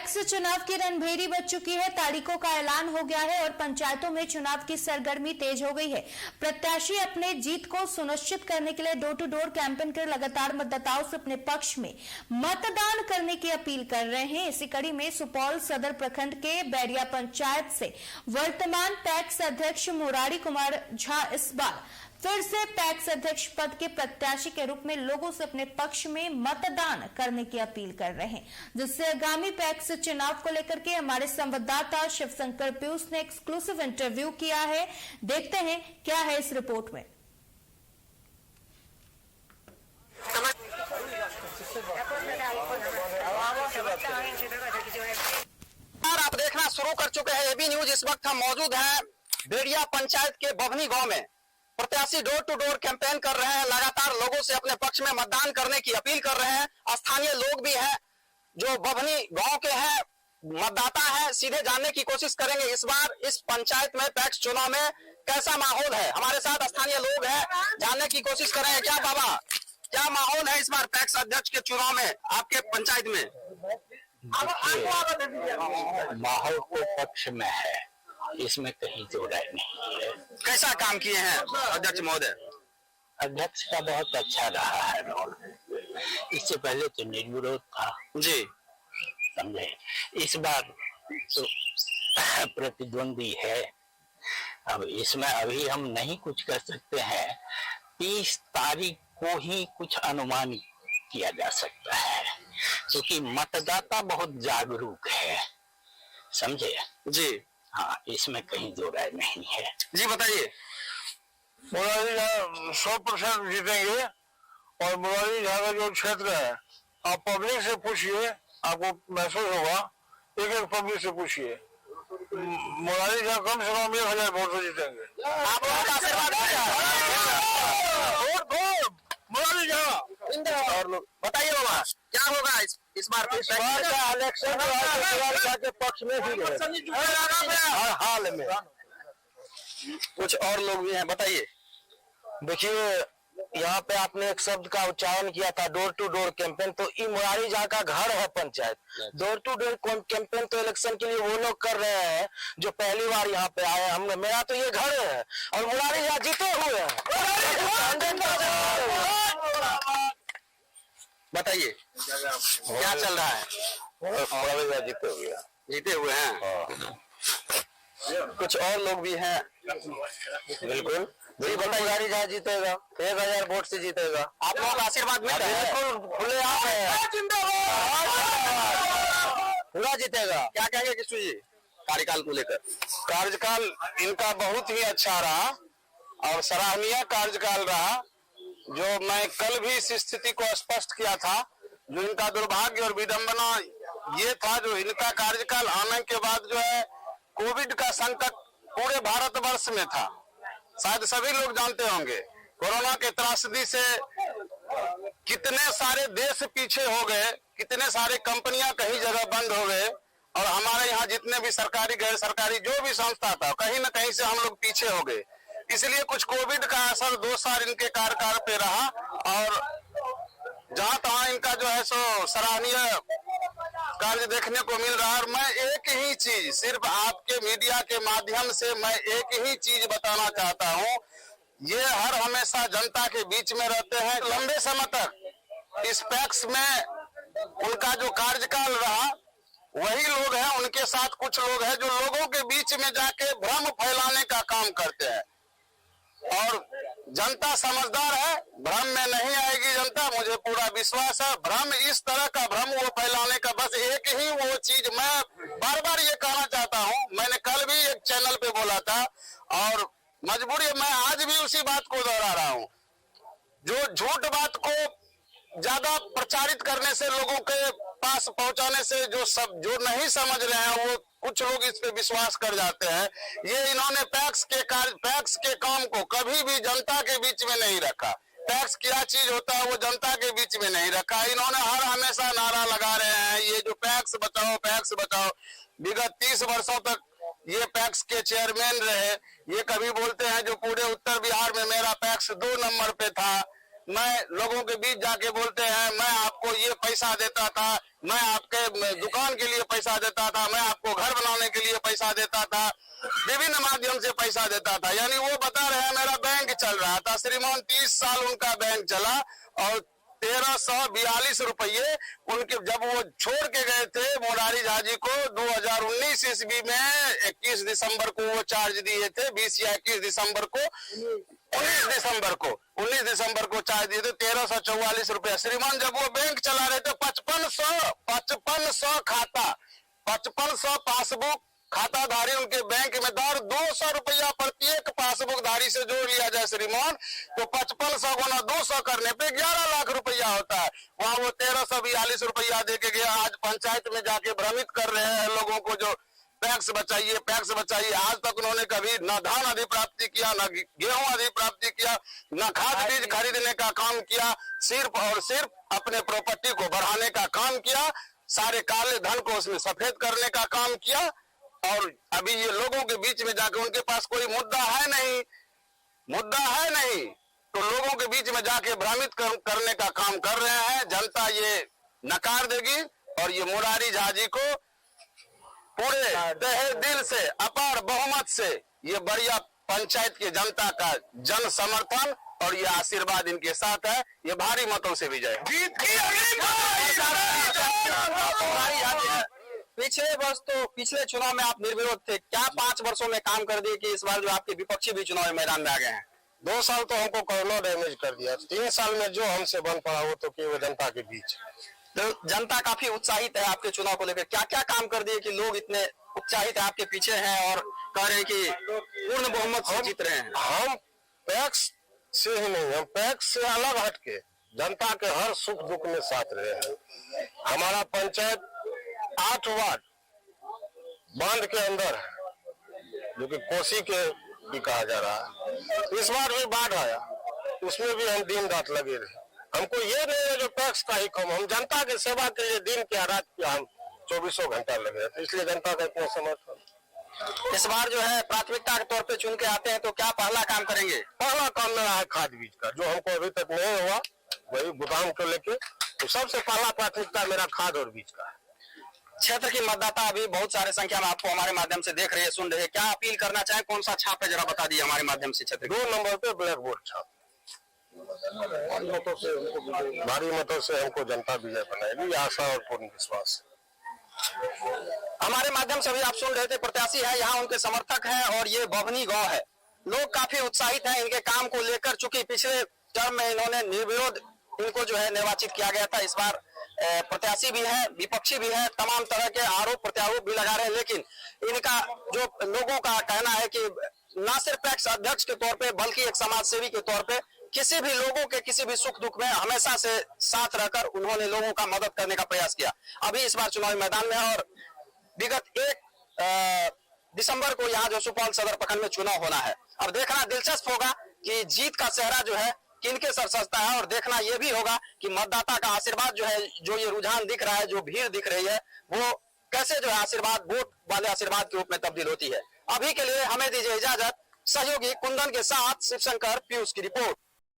PACS चुनाव की रणभेरी बज चुकी है। तारीखों का ऐलान हो गया है और पंचायतों में चुनाव की सरगर्मी तेज हो गई है। प्रत्याशी अपने जीत को सुनिश्चित करने के लिए डोर टू डोर कैंपेन कर लगातार मतदाताओं से अपने पक्ष में मतदान करने की अपील कर रहे हैं। इसी कड़ी में सुपौल सदर प्रखंड के बैरिया पंचायत से वर्तमान पैक्स अध्यक्ष मुरारी कुमार झा इस बार फिर से पैक्स अध्यक्ष पद के प्रत्याशी के रूप में लोगों से अपने पक्ष में मतदान करने की अपील कर रहे हैं, जिससे आगामी पैक्स चुनाव को लेकर के हमारे संवाददाता शिवशंकर पीयूष ने एक्सक्लूसिव इंटरव्यू किया है। देखते हैं क्या है इस रिपोर्ट में। आप देखना शुरू कर चुके हैं एबी न्यूज। इस वक्त हम मौजूद हैं बैरिया पंचायत के बभनी गांव में। प्रत्याशी डोर टू डोर कैंपेन कर रहे हैं, लगातार लोगों से अपने पक्ष में मतदान करने की अपील कर रहे हैं। स्थानीय लोग भी हैं जो बभनी गांव के हैं, मतदाता हैं, सीधे जानने की कोशिश करेंगे इस बार इस पंचायत में पैक्स चुनाव में कैसा माहौल है। हमारे साथ स्थानीय लोग हैं, जानने की कोशिश करेंगे। क्या बाबा, क्या माहौल है इस बार पैक्स अध्यक्ष के चुनाव में आपके पंचायत में? माहौल तो पक्ष में है, इसमें कहीं दो राय नहीं है। कैसा काम किए हैं अध्यक्ष महोदय? अध्यक्ष का बहुत अच्छा रहा है रोल। इससे पहले तो निर्विरोध था जी, समझे। इस बार तो प्रतिद्वंदी है। अब इसमें अभी हम नहीं कुछ कर सकते हैं। 30 तारीख को ही कुछ अनुमान किया जा सकता है, क्योंकि मतदाता बहुत जागरूक है, समझे जी। हाँ, इसमें कहीं दो राय नहीं है। जी बताइए। मुरारी झा 100% जीतेंगे और मुरारी झा का जो क्षेत्र है, आप पब्लिक से पूछिए, आपको महसूस होगा। एक पब्लिक से पूछिए, मुरारी झा कम से कम 1000 वोट से जीतेंगे। आप लोगों का आशीर्वाद मुरारी झा। और लोग बताइए बाबा, क्या होगा इस बार फिर का इलेक्शन मुरारी झा के पक्ष में ही हर हाल में। कुछ और लोग भी हैं, बताइए। देखिए, यहाँ पे आपने एक शब्द का उच्चारण किया था, डोर टू डोर कैंपेन। तो ये मुरारी झा का घर है panchayat. Door to door campaign तो इलेक्शन के लिए वो लोग कर रहे हैं जो पहली बार यहाँ पे आए। हमने, मेरा तो ये घर है और मुरारी झा जीते हुए हैं। बताइए क्या चल रहा है? मुरारी झा जीते हुए हैं। कुछ और लोग भी हैं। बिल्कुल जी, मुरारी झा जीतेगा, 1000 वोट से जीतेगा। आप लोगों का आशीर्वाद मिल रहा है? बिल्कुल खुले आप है, पूरा जीतेगा। क्या कहेंगे किशोर जी कार्यकाल को लेकर? कार्यकाल इनका बहुत ही अच्छा रहा और सराहनीय कार्यकाल रहा। जो मैं कल भी इस स्थिति को स्पष्ट किया था, जो इनका दुर्भाग्य और विडंबना ये था, जो इनका कार्यकाल आने के बाद जो है कोविड का संकट पूरे भारतवर्ष में था। शायद सभी लोग जानते होंगे, कोरोना के त्रासदी से कितने सारे देश पीछे हो गए, कितने सारे कंपनियां कहीं जगह बंद हो गए और हमारे यहाँ जितने भी सरकारी गैर सरकारी जो भी संस्था था, कहीं न कहीं से हम लोग पीछे हो गए। इसलिए कुछ कोविड का असर 2 साल इनके कार्यकाल पे रहा और जहां तहां इनका जो है सो सराहनीय कार्य देखने को मिल रहा है। और मैं एक ही चीज, सिर्फ आपके मीडिया के माध्यम से मैं एक ही चीज बताना चाहता हूं, ये हर हमेशा जनता के बीच में रहते हैं। लंबे समय तक इस पैक्स में उनका जो कार्यकाल रहा, वही लोग हैं, उनके साथ कुछ लोग हैं जो लोगों के बीच में जाके भ्रम फैलाने का काम करते हैं। और जनता समझदार है, भ्रम में नहीं आएगी जनता, मुझे पूरा विश्वास है। भ्रम, इस तरह का भ्रम वो फैलाने का बस एक ही वो चीज, मैं बार बार ये कहना चाहता हूँ, मैंने कल भी एक चैनल पे बोला था और मजबूरी मैं आज भी उसी बात को दोहरा रहा हूँ। जो झूठ बात को ज्यादा प्रचारित करने से, लोगों के पास पहुंचाने से, जो नहीं समझ रहे हैं वो कुछ लोग इस पे विश्वास कर जाते हैं। ये इन्होंने पैक्स के काम को कभी भी जनता के बीच में नहीं रखा। पैक्स क्या चीज होता है वो जनता के बीच में नहीं रखा। इन्होंने हर हमेशा नारा लगा रहे हैं, ये जो पैक्स बचाओ, पैक्स बचाओ। विगत 30 वर्षों तक ये पैक्स के चेयरमैन रहे। ये कभी बोलते हैं जो पूरे उत्तर बिहार में मेरा पैक्स 2 नंबर पे था। मैं लोगों के बीच जाके बोलते हैं मैं आपको ये पैसा देता था, मैं आपके दुकान के लिए पैसा देता था, मैं आपको घर बनाने के लिए पैसा देता था, विभिन्न माध्यम से पैसा देता था। यानी वो बता रहे हैं मेरा बैंक चल रहा था। श्रीमान 30 साल उनका बैंक चला और 1342 रुपये उनके जब वो छोड़ के गए थे मुरारी झा जी को 2019 ईस्वी में 21 दिसंबर को वो चार्ज दिए थे, 20 या 21 दिसंबर को 19 दिसंबर को चार्ज दिए थे 1344 रुपया। श्रीमान जब वो बैंक चला रहे थे 5500 खाता, 5500 पासबुक खाताधारी उनके बैंक में दर 200 रुपया प्रत्येक पासबुक धारी से जोड़ लिया जाए श्रीमान, तो 5500 गुना 200 करने पे 11 लाख रुपया होता है। वहाँ वो 1342 रुपया दे के गया। आज पंचायत में जाके भ्रमित कर रहे हैं लोगों को, जो पैक्स बचाइए पैक्स बचाइए। आज तक उन्होंने कभी न धान अधिप्राप्ति किया, न गेहूं अधिप्राप्ति किया, न खाद बीज खरीदने का काम किया, सिर्फ और सिर्फ अपने प्रॉपर्टी को बढ़ाने का काम किया, सारे काले धन को उसमें सफेद करने का काम किया। और अभी ये लोगों के बीच में जाके उनके पास कोई मुद्दा है नहीं, तो लोगों के बीच में जाके भ्रमित करने का काम कर रहे हैं। जनता ये नकार देगी और ये मुरारी झा जी को पूरे तहे दिल से अपार बहुमत से ये बढ़िया पंचायत की जनता का जन समर्थन और ये आशीर्वाद इनके साथ है। ये भारी मतों से विजय जीत की पिछले चुनाव में आप निर्विरोध थे, क्या 5 वर्षों में काम कर दिए कि इस बार जो आपके विपक्षी भी चुनाव मैदान में आ गए हैं? 2 साल तो हमको कोरोना डैमेज कर दिया, 3 साल में जो हमसे बन पड़ा वो तो केवल जनता के बीच। तो जनता काफी उत्साहित है आपके चुनाव को लेकर, क्या क्या काम कर दिए कि लोग इतने उत्साहित है आपके पीछे हैं और कह रहे हैं कि पूर्ण बहुमत से जीत रहे हैं? हम पैक्स से ही नहीं, हम पैक्स से अलग हटके जनता के हर सुख दुख में साथ रहे हैं। हमारा पंचायत 8 वार्ड बांध के अंदर है, जो कि कोसी के भी कहा जा रहा है। इस बार भी बाढ़ आया, उसमें भी हम दिन रात लगे रहे। हमको ये नहीं है जो टैक्स का ही कम, हम जनता की सेवा के लिए दिन क्या रात क्या हम 24 घंटा लगे रहते, इसलिए जनता का इतना समर्थन। इस बार जो है प्राथमिकता के तौर पे चुन के आते हैं तो क्या पहला काम करेंगे? पहला काम मेरा है खाद बीज का, जो हमको अभी तक नहीं हुआ, वही गोदाम को लेके। तो सबसे पहला प्राथमिकता मेरा खाद और बीज का है। क्षेत्र की मतदाता अभी बहुत सारे संख्या में आपको हमारे माध्यम से देख रहे हैं, सुन रहे हैं, क्या अपील करना चाहें? कौन सा छाप है जरा बता दिए हमारे माध्यम से। क्षेत्र 2 नंबर पे ब्लैक बोर्ड छाप, भारी मतों से हमको जनता विजय बनाएगी, आशा और पूर्ण विश्वास। हमारे माध्यम से अभी आप सुन रहे थे, प्रत्याशी है यहाँ, उनके समर्थक हैं और ये बभनी गांव है। लोग काफी उत्साहित हैं इनके काम को लेकर, चूंकि पिछले टर्म में इन्होंने निर्विरोध इनको जो है निर्वाचित किया गया था। इस बार प्रत्याशी भी है, विपक्षी भी है, तमाम तरह के आरोप प्रत्यारोप भी लगा रहे हैं, लेकिन इनका जो लोगों का कहना है कि न सिर्फ पैक्स अध्यक्ष के तौर पे बल्कि एक समाज सेवी के तौर पे किसी भी लोगों के किसी भी सुख दुख में हमेशा से साथ रहकर उन्होंने लोगों का मदद करने का प्रयास किया। अभी इस बार चुनावी मैदान में है और विगत 1 दिसंबर को यहाँ जो सुपौल सदर प्रखंड में चुनाव होना है। अब देखना दिलचस्प होगा कि जीत का सेहरा जो है किनके सर सजता है, और देखना यह भी होगा कि मतदाता का आशीर्वाद जो है, जो ये रुझान दिख रहा है, जो भीड़ दिख रही है, वो कैसे जो है आशीर्वाद वोट वाले आशीर्वाद के रूप में तब्दील होती है। अभी के लिए हमें दीजिए इजाजत। सहयोगी कुंदन के साथ शिवशंकर, पीयूष की रिपोर्ट।